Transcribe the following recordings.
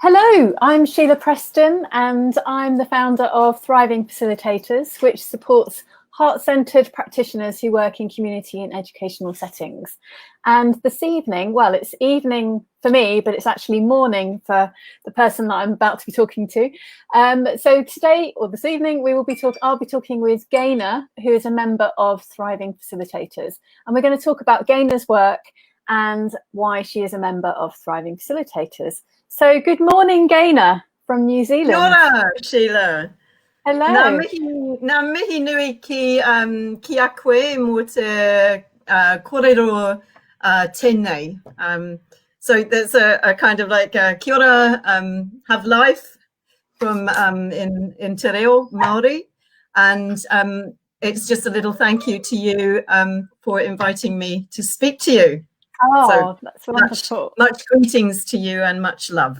Hello, I'm Sheila Preston and I'm the founder of Thriving Facilitators, which supports heart-centred practitioners who work in community and educational settings. And this evening, well, it's evening for me, but it's actually morning for the person that I'm about to be talking to. So today, or this evening, I'll be talking with Gaenor, who is a member of Thriving Facilitators. And we're going to talk about Gaenor's work and why she is a member of Thriving Facilitators. So good morning, Gaenor from New Zealand. Kia ora, Sheila. Hello. Nā mihi nui ki a koe mō te kōrero tēnei. So there's a kind of like kia ora, have life from in Te Reo Māori. And it's just a little thank you to you for inviting me to speak to you. Oh, so that's wonderful. Much greetings to you and much love.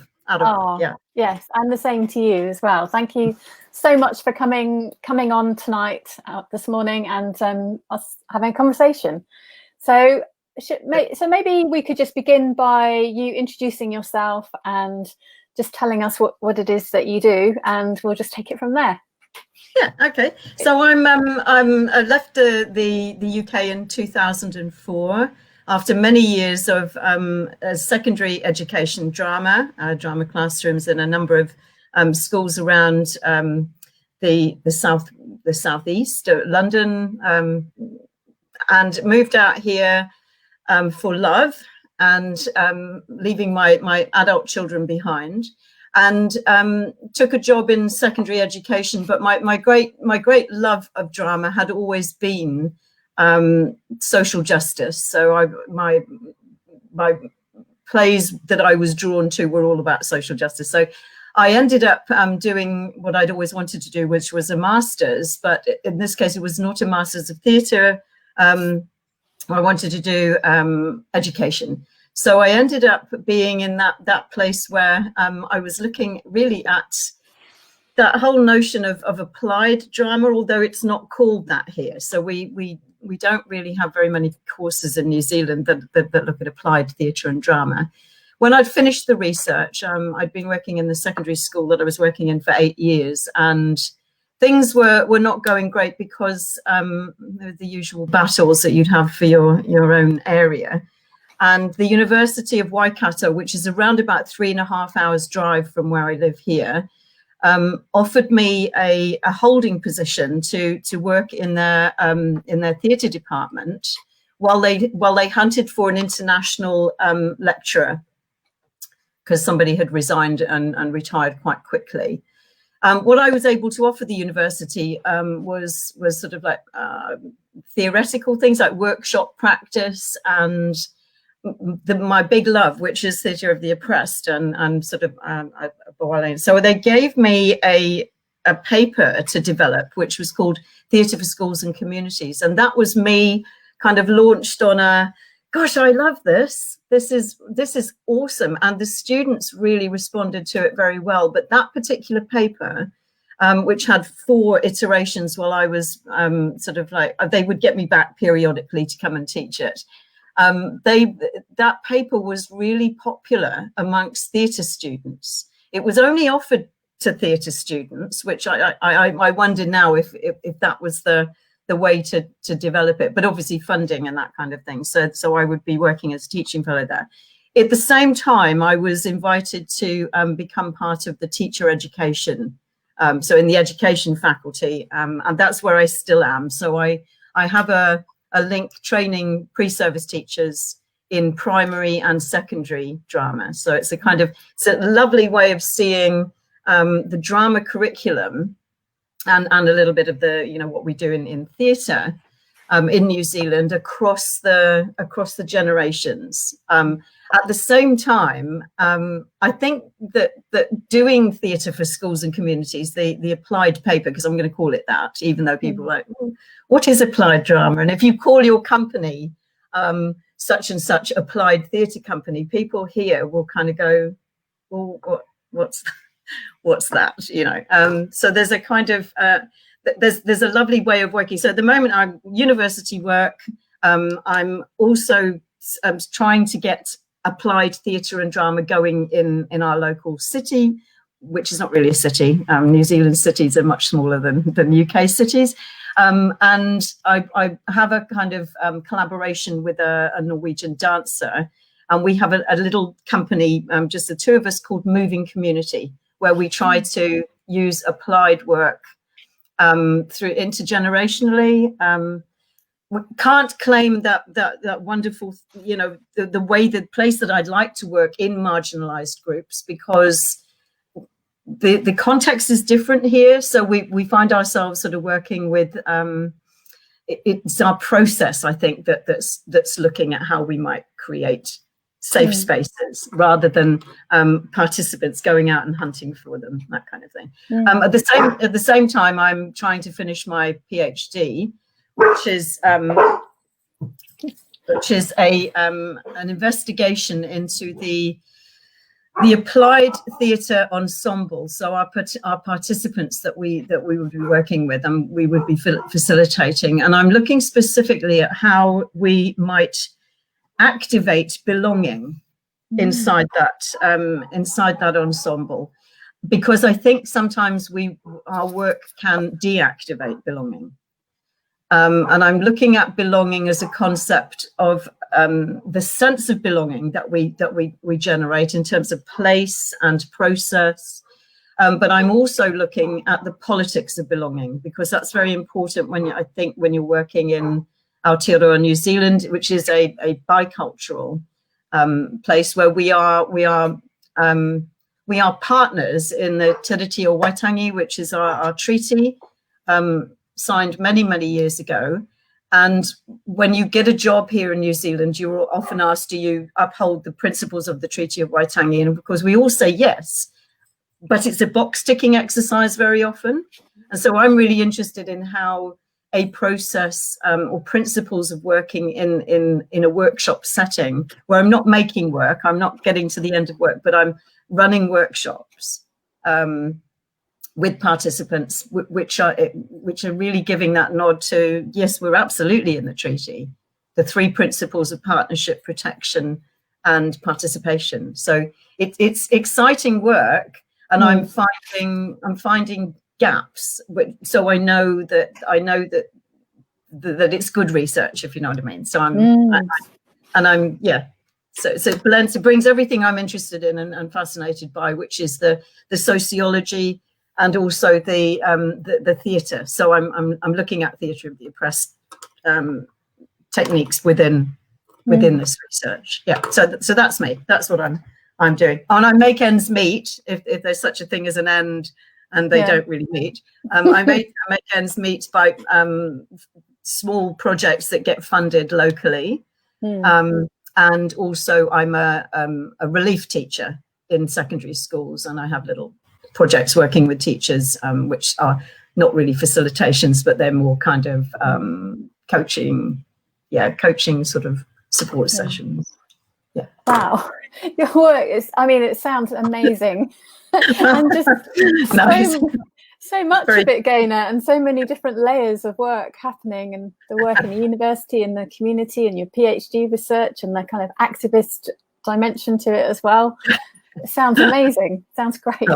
Yes, and the same to you as well. Thank you so much for coming on tonight, this morning, and us having a conversation. So maybe we could just begin by you introducing yourself and just telling us what it is that you do, and we'll just take it from there. Yeah, okay. So I left the UK in 2004. After many years of secondary education drama classrooms in a number of schools around the southeast, London, and moved out here for love and leaving my adult children behind, and took a job in secondary education. But my great love of drama had always been social justice. So my plays that I was drawn to were all about social justice. So I ended up doing what I'd always wanted to do, which was a master's, but in this case, it was not a master's of theatre. I wanted to do education. So I ended up being in that place where I was looking really at that whole notion of applied drama, although it's not called that here. So we don't really have very many courses in New Zealand that look at applied theatre and drama. When I'd finished the research, I'd been working in the secondary school that I was working in for 8 years, and things were not going great because the usual battles that you'd have for your own area. And the University of Waikato, which is around about 3.5 hours drive from where I live here, offered me a holding position to work in their theatre department while they hunted for an international lecturer, because somebody had resigned and retired quite quickly. What I was able to offer the university was sort of like theoretical things like workshop practice and my big love, which is theatre of the oppressed and sort of so they gave me a paper to develop, which was called Theatre for Schools and Communities, and that was me kind of launched on a gosh, I love this is awesome, and the students really responded to it very well. But that particular paper, which had 4 iterations while I was sort of like, they would get me back periodically to come and teach it. That paper was really popular amongst theatre students. It was only offered to theatre students, which I wonder now if that was the way to develop it, but obviously funding and that kind of thing. So I would be working as a teaching fellow there. At the same time, I was invited to become part of the teacher education, so in the education faculty, and that's where I still am. So I have a link training pre-service teachers in primary and secondary drama. So it's a lovely way of seeing the drama curriculum and a little bit of the, what we do in theatre in New Zealand across the generations. At the same time, I think that doing theatre for schools and communities, the applied paper, because I'm going to call it that, even though people are like, what is applied drama? And if you call your company such and such applied theatre company, people here will kind of go, well, what's that? So there's a kind of there's a lovely way of working. So at the moment, I'm university work. I'm also trying to get applied theatre and drama going in our local city, which is not really a city. New Zealand cities are much smaller than UK cities. And I have a kind of collaboration with a Norwegian dancer, and we have a little company, just the two of us, called Moving Community, where we try to use applied work through intergenerationally. We can't claim that wonderful, the way, the place that I'd like to work in marginalized groups, because the context is different here. So we find ourselves sort of working with, it's our process, I think, that's looking at how we might create safe spaces rather than participants going out and hunting for them, that kind of thing. At the same time, I'm trying to finish my PhD, which is an investigation into the applied theatre ensemble. So our participants that we would be working with and we would be facilitating. And I'm looking specifically at how we might activate belonging inside that ensemble, because I think sometimes our work can deactivate belonging. And I'm looking at belonging as a concept of the sense of belonging that we generate in terms of place and process. But I'm also looking at the politics of belonging, because that's very important when you're working in Aotearoa, New Zealand, which is a bicultural place where we are partners in the Te Reti o Waitangi, which is our treaty, signed many years ago. And when you get a job here in New Zealand, you're often asked, do you uphold the principles of the Treaty of Waitangi? And of course, we all say yes, but it's a box ticking exercise very often. And so I'm really interested in how a process or principles of working in a workshop setting where I'm not making work, I'm not getting to the end of work, but I'm running workshops with participants, which are really giving that nod to, yes, we're absolutely in the treaty, the three principles of partnership, protection, and participation. So it's exciting work, and I'm finding gaps. So I know that it's good research, if you know what I mean. So So it blends, it brings everything I'm interested in and fascinated by, which is the sociology and also the theatre. So I'm looking at theatre of the oppressed techniques within this research. Yeah. So that's me. That's what I'm doing. And I make ends meet, if there's such a thing as an end, and they don't really meet. I make ends meet by small projects that get funded locally. And also I'm a relief teacher in secondary schools, and I have little projects working with teachers, which are not really facilitations, but they're more kind of coaching sort of support sessions. Yeah. Wow, your work is, it sounds amazing. And just so much of it, Gaenor, and so many different layers of work happening, and the work in the university and the community and your PhD research and the kind of activist dimension to it as well. It sounds amazing. Sounds great.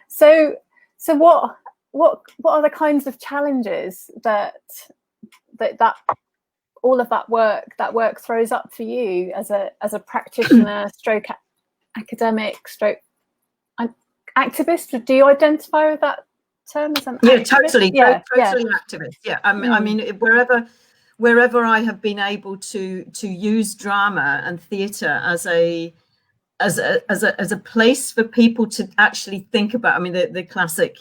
So what are the kinds of challenges that all of that work throws up for you as a practitioner, stroke academic, stroke activist? Do you identify with that term as an activist? Totally activist. Yeah, I mean, wherever I have been able to use drama and theatre as a place for people to actually think about. I mean, the classic,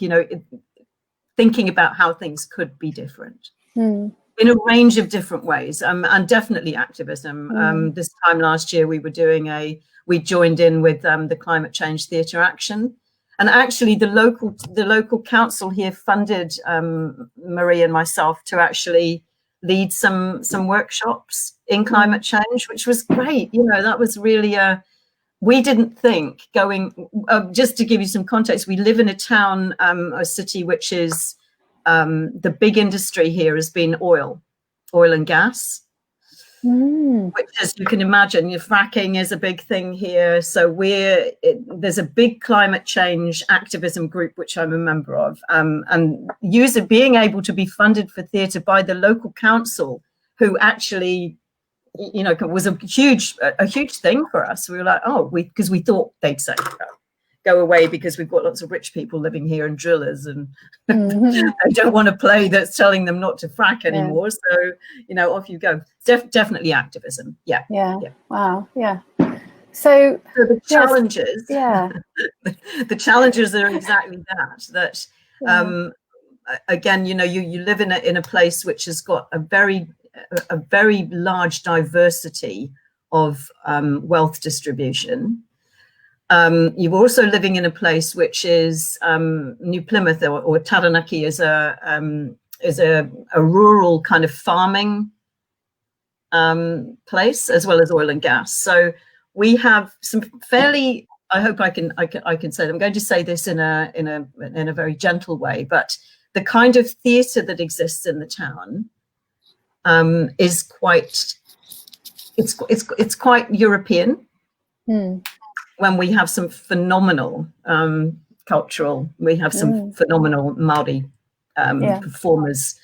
thinking about how things could be different in a range of different ways, and definitely activism. This time last year, we joined in with the Climate Change Theatre Action, and actually the local council here funded Marie and myself to actually lead some workshops in climate change, which was great. That was really we didn't think just to give you some context, we live in a town, a city, which is the big industry here has been oil and gas. which, as you can imagine, fracking is a big thing here. So there's a big climate change activism group, which I'm a member of, and being able to be funded for theatre by the local council, who actually, was a huge thing for us. We were like, because we thought they'd say, go away because we've got lots of rich people living here and drillers, and they don't want a play that's telling them not to frack anymore. So, off you go. Definitely activism. Yeah. Wow. Yeah. So the challenges. Yes. Yeah. The challenges are exactly that. Again, you live in a place which has got a very large diversity of wealth distribution. You're also living in a place which is New Plymouth or Taranaki is a rural kind of farming place, as well as oil and gas. So we have some fairly, I hope I can say, I'm going to say this in a very gentle way, but the kind of theatre that exists in the town is quite, it's quite European. When we have some phenomenal we have some phenomenal Maori performers,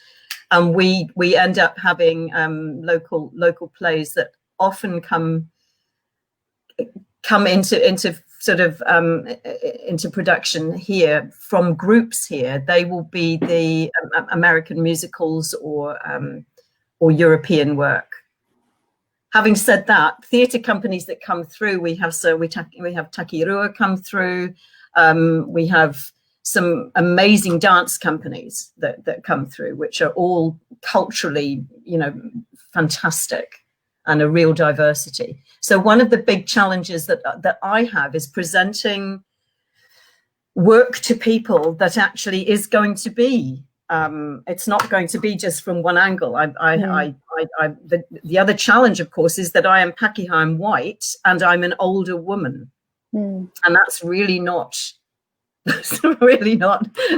and we end up having local plays that often come into sort of into production here from groups here. They will be the American musicals or European work. Having said that, theatre companies that come through, we have Takirua come through. We have some amazing dance companies that come through, which are all culturally, fantastic, and a real diversity. So one of the big challenges that I have is presenting work to people that actually is going to be. It's not going to be just from one angle. The other challenge, of course, is that I am Pakeha, I'm white, and I'm an older woman, and that's really not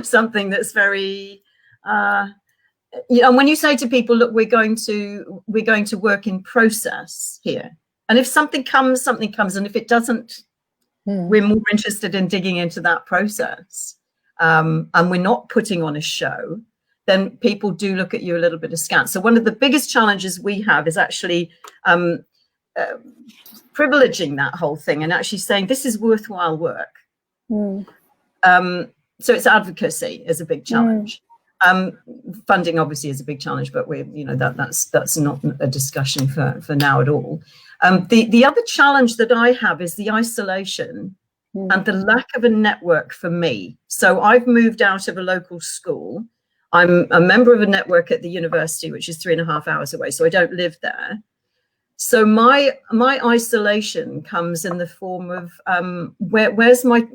something that's very. And when you say to people, look, we're going to work in process here, and if something comes, and if it doesn't, we're more interested in digging into that process. And we're not putting on a show, then people do look at you a little bit askance. So one of the biggest challenges we have is actually privileging that whole thing and actually saying this is worthwhile work. So it's advocacy is a big challenge. Funding obviously is a big challenge, but that's not a discussion for now at all. The other challenge that I have is the isolation and the lack of a network for me. So I've moved out of a local school. I'm a member of a network at the university, which is 3.5 hours away. So I don't live there. So my isolation comes in the form of where's my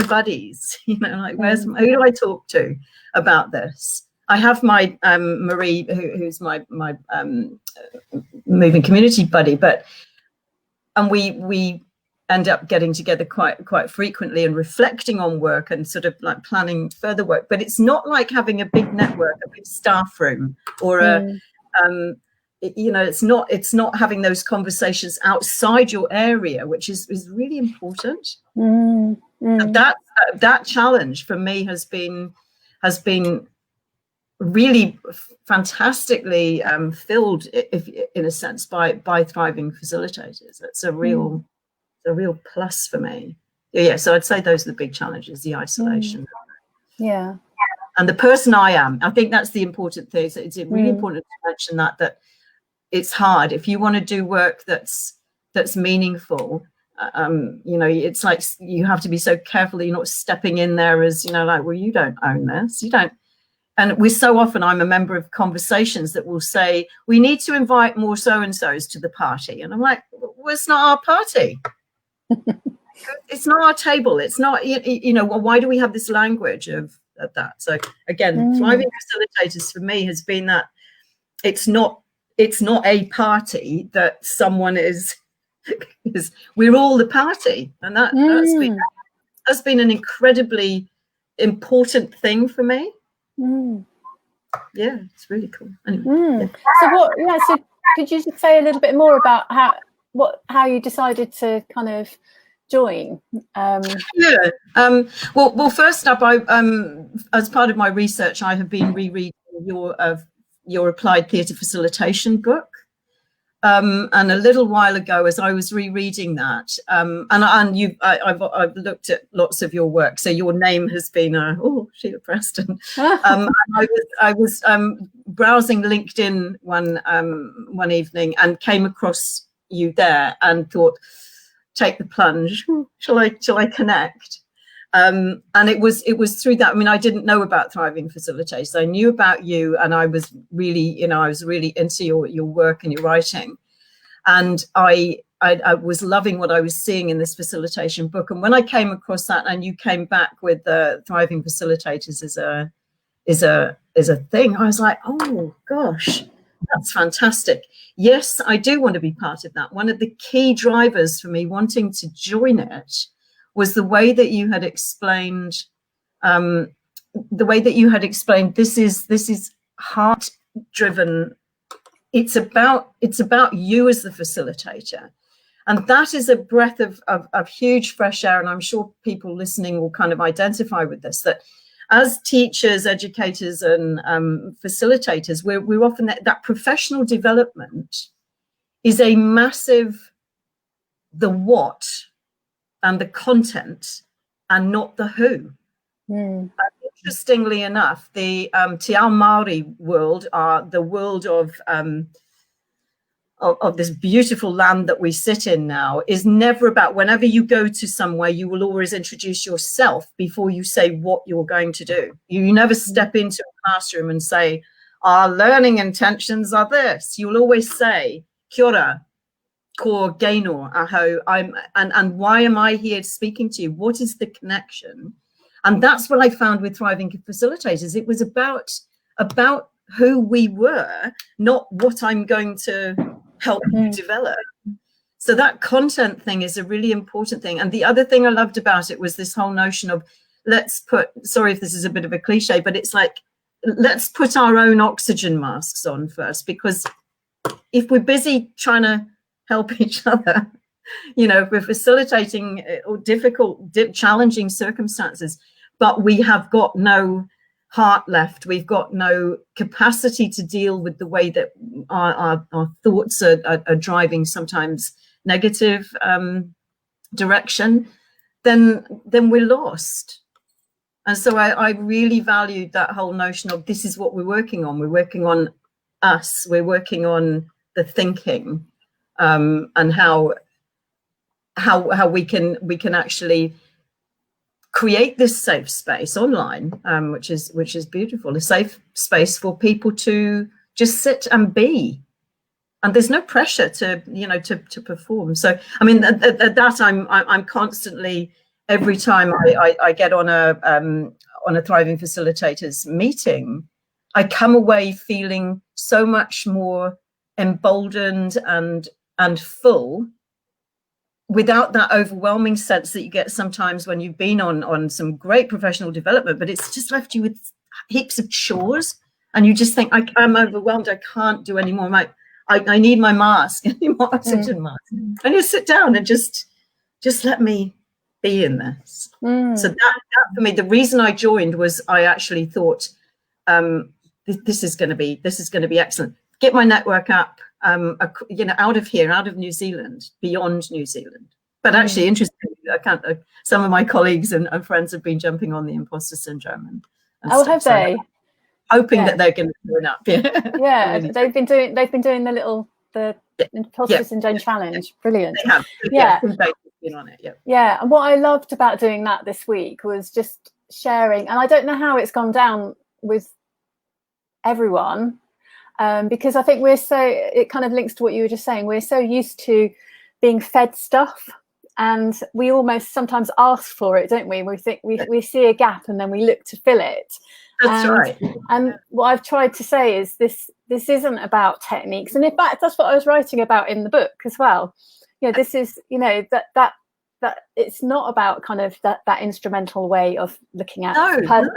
buddies? Who do I talk to about this? I have my Marie, who's my moving community buddy, and we end up getting together quite frequently and reflecting on work and sort of like planning further work. But it's not like having a big network, a big staff room, or it's not having those conversations outside your area, which is really important. That challenge for me has been really fantastically filled, if in a sense, by thriving facilitators. It's a real plus for me. So I'd say those are the big challenges: the isolation, and the person I am. I think that's the important thing. So it's really important to mention that it's hard if you want to do work that's meaningful. It's like you have to be so careful that you're not stepping in there as well, you don't own this, you don't. And I'm a member of conversations that will say, we need to invite more so-and-sos to the party. And I'm like, well, it's not our party. It's not our table. It's not, why do we have this language of that? So again, thriving facilitators for me has been that it's not a party that someone is we're all the party. And that's been an incredibly important thing for me. Yeah, it's really cool. Anyway, So could you just say a little bit more about how you decided to kind of join? Well, first up, I as part of my research, I have been rereading your applied theatre facilitation book. And a little while ago, as I was rereading that, I've looked at lots of your work. So your name has been Sheila Preston. I was browsing LinkedIn one evening and came across you there and thought, take the plunge. Shall I connect? And it was through that. I mean, I didn't know about Thriving Facilitators. I knew about you, and I was really into your work and your writing, and I was loving what I was seeing in this facilitation book. And when I came across that, and you came back with the Thriving Facilitators is a thing, I was like, oh gosh, that's fantastic. Yes, I do want to be part of that. One of the key drivers for me wanting to join it was the way that you had explained, this is heart-driven. It's about you as the facilitator, and that is a breath of huge fresh air. And I'm sure people listening will kind of identify with this. That as teachers, educators, and facilitators, we're often that professional development is a massive the what and the content, and not the who. Interestingly enough, the Te Ao Māori world, the world of this beautiful land that we sit in now, is never about, whenever you go to somewhere, you will always introduce yourself before you say what you're going to do. You never step into a classroom and say, our learning intentions are this. You will always say, kia ora, ko Gaenor, aho, and why am I here speaking to you? What is the connection? And that's what I found with Thriving Facilitators. It was about who we were, not what I'm going to help you develop. So that content thing is a really important thing. And the other thing I loved about it was this whole notion of, sorry if this is a bit of a cliche, but it's like, let's put our own oxygen masks on first, because if we're busy trying to help each other, if we're facilitating difficult, challenging circumstances, but we have got no heart left, we've got no capacity to deal with the way that our thoughts are driving sometimes negative direction, then we're lost. And so I really valued that whole notion of, this is what we're working on. We're working on us. We're working on the thinking, and how we can actually create this safe space online, which is beautiful, a safe space for people to just sit and be, and there's no pressure to perform. So I mean, at that I'm constantly, every time I get on a Thriving Facilitators meeting, I come away feeling so much more emboldened and full, without that overwhelming sense that you get sometimes when you've been on some great professional development, but it's just left you with heaps of chores, and you just think, I'm overwhelmed, I can't do any more. I need my mask, I need my oxygen mask. And you sit down and just let me be in this. So that for me, the reason I joined was, I actually thought, this is going to be excellent. Get my network up, out of here, out of New Zealand, beyond New Zealand. But actually, interestingly, some of my colleagues and friends have been jumping on the imposter syndrome. And stuff, have they? Hoping that they're going to turn up. Yeah, really. They've been doing the imposter syndrome challenge. Brilliant. They have. Yeah. Been on it. Yeah. And what I loved about doing that this week was just sharing. And I don't know how it's gone down with everyone. Because I think it kind of links to what you were just saying. We're so used to being fed stuff, and we almost sometimes ask for it, don't we? We think we see a gap and then we look to fill it. That's right. And what I've tried to say is this isn't about techniques. And in fact, that's what I was writing about in the book as well. This is, that it's not about kind of that instrumental way of looking at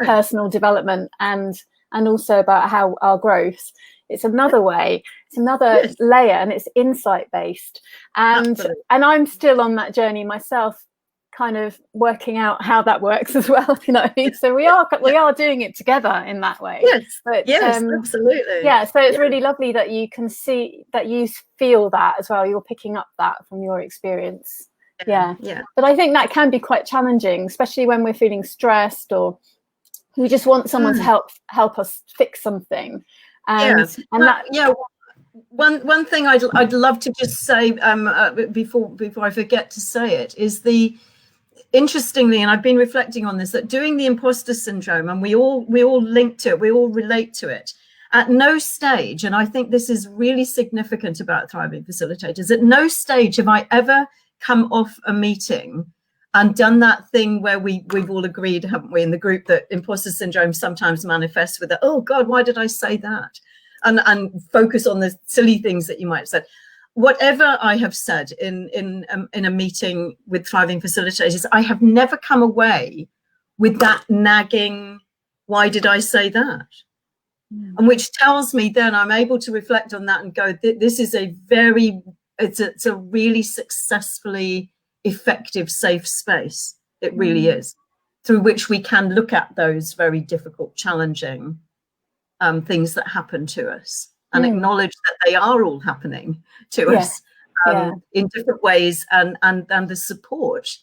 personal development and also about how our growth. it's another way, it's another layer, and it's insight based. And I'm still on that journey myself, kind of working out how that works as well, you know. So we are doing it together in that way. But, absolutely. So it's really lovely that you can see that, you feel that as well. You're picking up that from your experience. But I think that can be quite challenging, especially when we're feeling stressed, or we just want someone to help us fix something. One thing I'd love to just say before I forget to say it is interestingly, and I've been reflecting on this, that doing the imposter syndrome, and we all link to it, we all relate to it. At no stage, and I think this is really significant about thriving facilitators, at no stage have I ever come off a meeting and done that thing where we've all agreed, haven't we, in the group, that imposter syndrome sometimes manifests with oh God, why did I say that? And focus on the silly things that you might have said. Whatever I have said in a meeting with thriving facilitators, I have never come away with that nagging, why did I say that? And which tells me then I'm able to reflect on that and go, this is it's a really successfully effective, safe space. It really is, through which we can look at those very difficult, challenging things that happen to us, and acknowledge that they are all happening to us in different ways, and the support,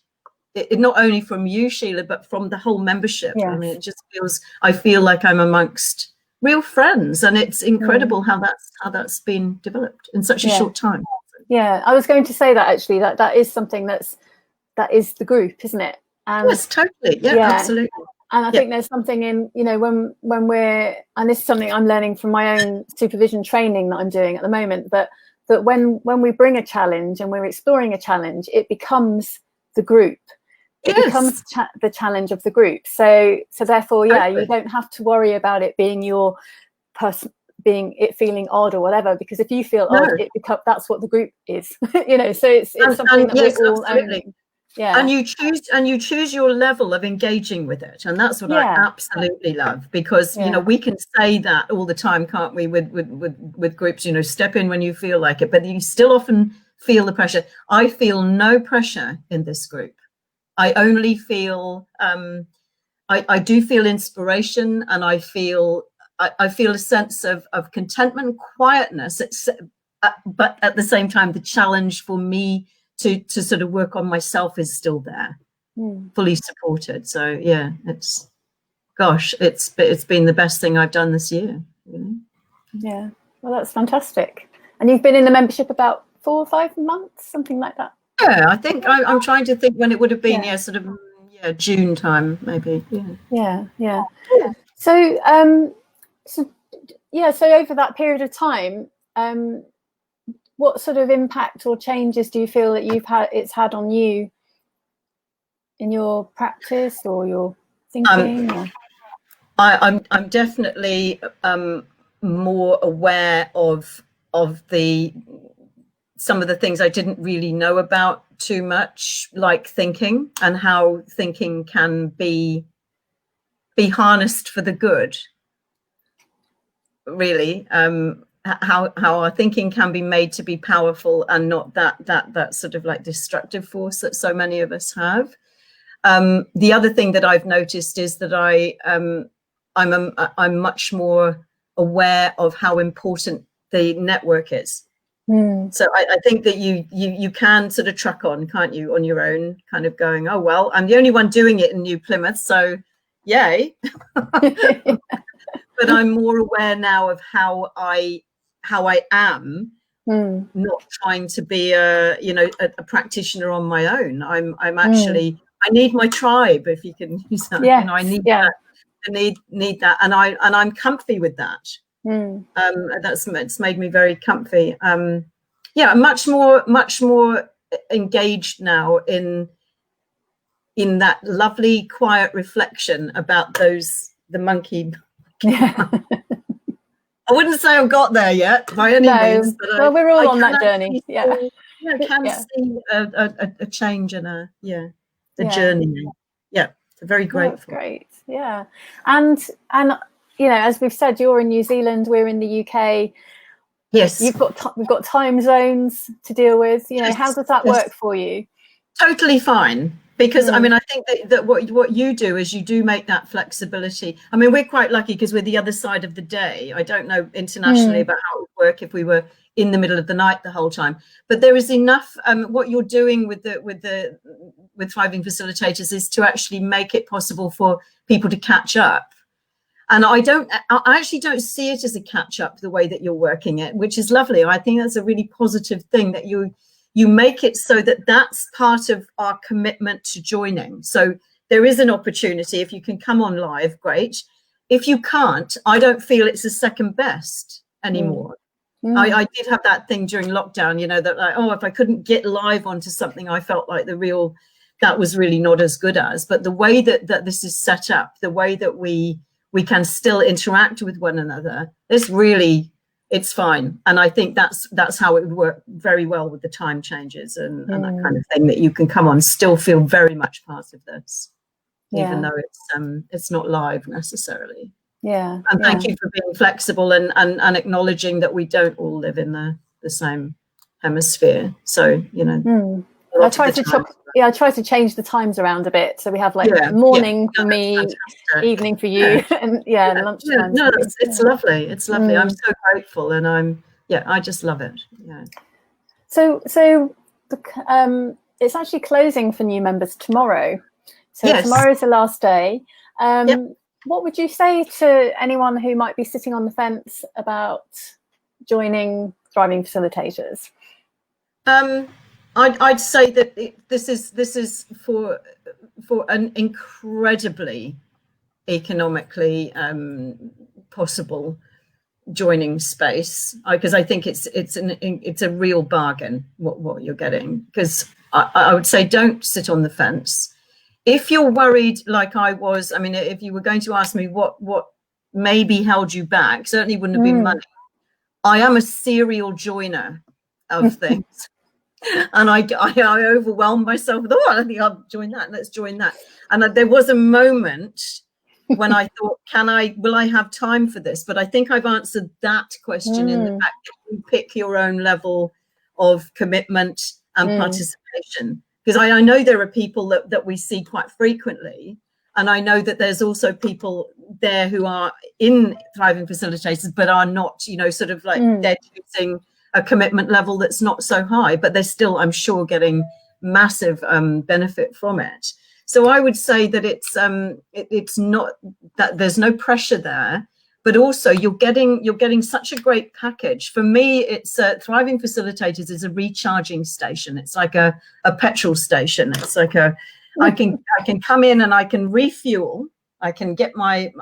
it not only from you, Sheila, but from the whole membership. I mean, it just I feel like I'm amongst real friends, and it's incredible how that's been developed in such a short time. I was going to say that actually, that is something that is the group, isn't it? And yes, totally. Absolutely. And I think there's something in, you know, when we're, and this is something I'm learning from my own supervision training that I'm doing at the moment, but that when we bring a challenge and we're exploring a challenge, it becomes the group. It becomes the challenge of the group. So therefore, you don't have to worry about it being your person, feeling odd or whatever, because if you feel odd, that's what the group is. You know, so it's something that we're all owning. And you choose your level of engaging with it, and that's what I absolutely love, because you know, we can say that all the time, can't we, with groups, you know, step in when you feel like it, but you still often feel the pressure. I feel no pressure in this group. I only feel I do feel inspiration, and I feel a sense of contentment, quietness, but at the same time the challenge for me to sort of work on myself is still there, fully supported. So it's been the best thing I've done this year, really. Yeah, well, that's fantastic. And you've been in the membership about 4 or 5 months, something like that? Yeah, I think I'm trying to think when it would have been. June time, maybe. Yeah. So over that period of time, what sort of impact or changes do you feel that it's had on you in your practice or your thinking? I'm definitely more aware of some of the things I didn't really know about too much, like thinking, and how thinking can be harnessed for the good, really. How our thinking can be made to be powerful, and not that sort of like destructive force that so many of us have. The other thing that I've noticed is that I'm much more aware of how important the network is. So I think that you can sort of truck on, can't you, on your own, kind of going, oh well, I'm the only one doing it in New Plymouth, so yay. But I'm more aware now of how I am, not trying to be a practitioner on my own. I'm actually, I need my tribe, if you can use that. You know, I need that. I need that, and I'm comfy with that. It's made me very comfy. Much more engaged now in that lovely quiet reflection about the monkey. I wouldn't say I've got there yet by any means, but we're all on that journey. I can see a change and a journey. Yeah, very grateful. That's great. Yeah, and you know, as we've said, you're in New Zealand, we're in the UK. Yes. We've got time zones to deal with. You know, Yes. how does that work for you? Totally fine. Because I mean, I think that what you do is you do make that flexibility. I mean, we're quite lucky because we're the other side of the day. I don't know internationally about how it would work if we were in the middle of the night the whole time. But there is enough. What you're doing with Thriving Facilitators is to actually make it possible for people to catch up. And I actually don't see it as a catch up the way that you're working it, which is lovely. I think that's a really positive thing, that you make it so that that's part of our commitment to joining. So there is an opportunity. If you can come on live, great. If you can't, I don't feel it's a second best anymore. I did have that thing during lockdown, you know, that like, oh, if I couldn't get live onto something, I felt like that was really not as good as. But the way that this is set up, the way that we can still interact with one another, it's fine. And I think that's how it would work very well with the time changes and that kind of thing, that you can come on, still feel very much part of this, even though it's not live necessarily. Yeah. And thank you for being flexible and acknowledging that we don't all live in the same hemisphere. So, you know, I try to change the times around a bit. So we have like morning for me, evening for you, and lunchtime. No, it's lovely. It's lovely. I'm so grateful, and I just love it. Yeah. So it's actually closing for new members tomorrow. So tomorrow's the last day. What would you say to anyone who might be sitting on the fence about joining Thriving Facilitators? I'd say that this is for an incredibly economically possible joining space, because I think it's a real bargain what you're getting. Because I would say don't sit on the fence. If you're worried like I was, I mean, if you were going to ask me what maybe held you back, certainly wouldn't have been money. I am a serial joiner of things. And I overwhelmed myself with, I think I'll join that. Let's join that. And there was a moment when I thought, will I have time for this? But I think I've answered that question in the fact that you pick your own level of commitment and participation. Because I know there are people that we see quite frequently. And I know that there's also people there who are in Thriving Facilitators, but are not, you know, sort of like they're choosing a commitment level that's not so high, but they're still, I'm sure, getting massive benefit from it. So I would say that it's not that there's no pressure there, but also you're getting such a great package. For me, it's Thriving Facilitators is a recharging station. It's like a petrol station. It's like I can come in and I can refuel. I can get my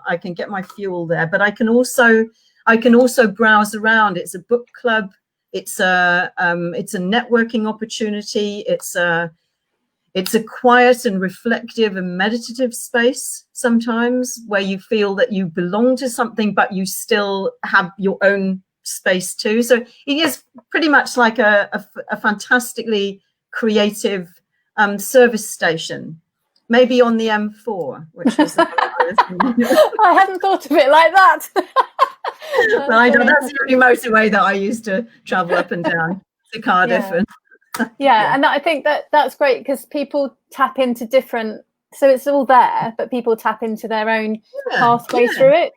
fuel there, but I can also browse around. It's a book club. It's a networking opportunity. It's a quiet and reflective and meditative space sometimes, where you feel that you belong to something, but you still have your own space too. So it is pretty much like a fantastically creative service station, maybe on the M4, which is I hadn't thought of it like that. But I know that's the only motorway that I used to travel up and down to Cardiff. And I think that's great, because people tap into different, so it's all there, but people tap into their own pathway through it.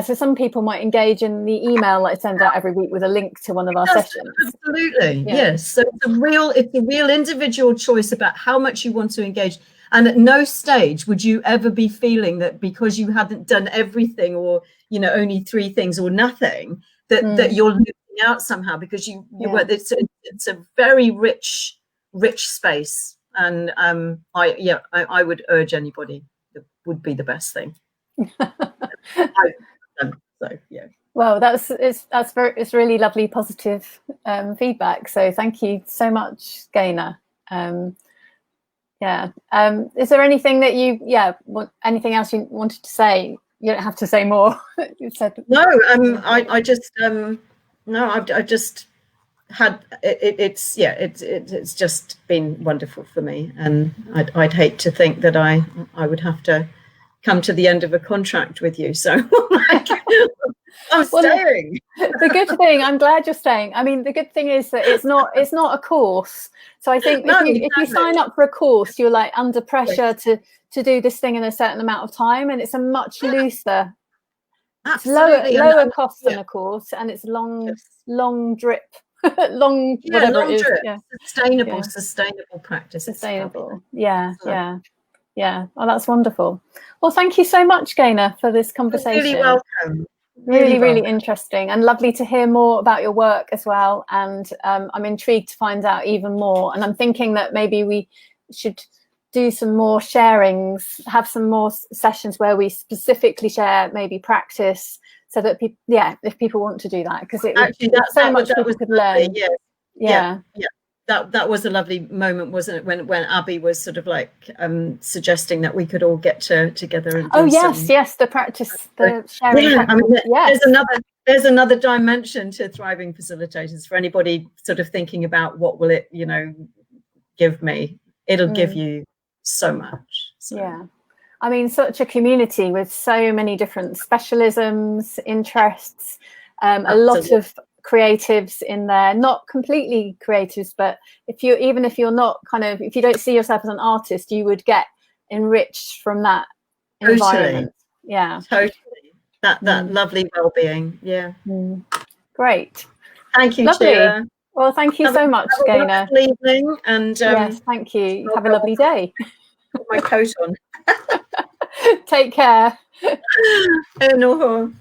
So some people might engage in the email that I send out every week with a link to one of our sessions. Absolutely, yes. So it's a real individual choice about how much you want to engage. And at no stage would you ever be feeling that because you hadn't done everything, or, you know, only 3 things or nothing, that you're losing out somehow, because you were. It's a very rich space, and I would urge anybody, that would be the best thing. Well, it's really lovely, positive feedback. So thank you so much, Gaenor. Is there anything that anything else you wanted to say? You don't have to say more. You said no. I just I've just had it's just been wonderful for me, and I'd hate to think that I would have to come to the end of a contract with you. So like, I'm staying. The good thing, I'm glad you're staying. I mean, the good thing is that it's not a course. So I think if you sign up for a course, you're like under pressure to do this thing in a certain amount of time, and it's a much looser, lower cost than a course, and it's long drip, long whatever it is. Drip. Yeah. Sustainable practice. Sustainable. Yeah. Oh, that's wonderful. Well, thank you so much, Gaenor, for this conversation. You're really welcome. Really interesting and lovely to hear more about your work as well. And I'm intrigued to find out even more. And I'm thinking that maybe we should do some more sharings, have some more sessions where we specifically share maybe practice, so that people, if people want to do that, because it that's so much people could learn. Yeah. That was a lovely moment, wasn't it, when Abby was sort of like suggesting that we could all get together and do the practice, the sharing. I mean, there's another dimension to thriving facilitators for anybody sort of thinking about what will it, give me. It'll give you so much. So. Yeah. I mean, such a community with so many different specialisms, interests, a lot of creatives in there, not completely creatives, but if you're not if you don't see yourself as an artist, you would get enriched from that environment. Totally. That lovely well-being. Great. Thank you, lovely. Chia. Well, thank you so much, Gaenor. Have a lovely evening, and yes, thank you. Have a lovely day. Put my coat on. Take care. No.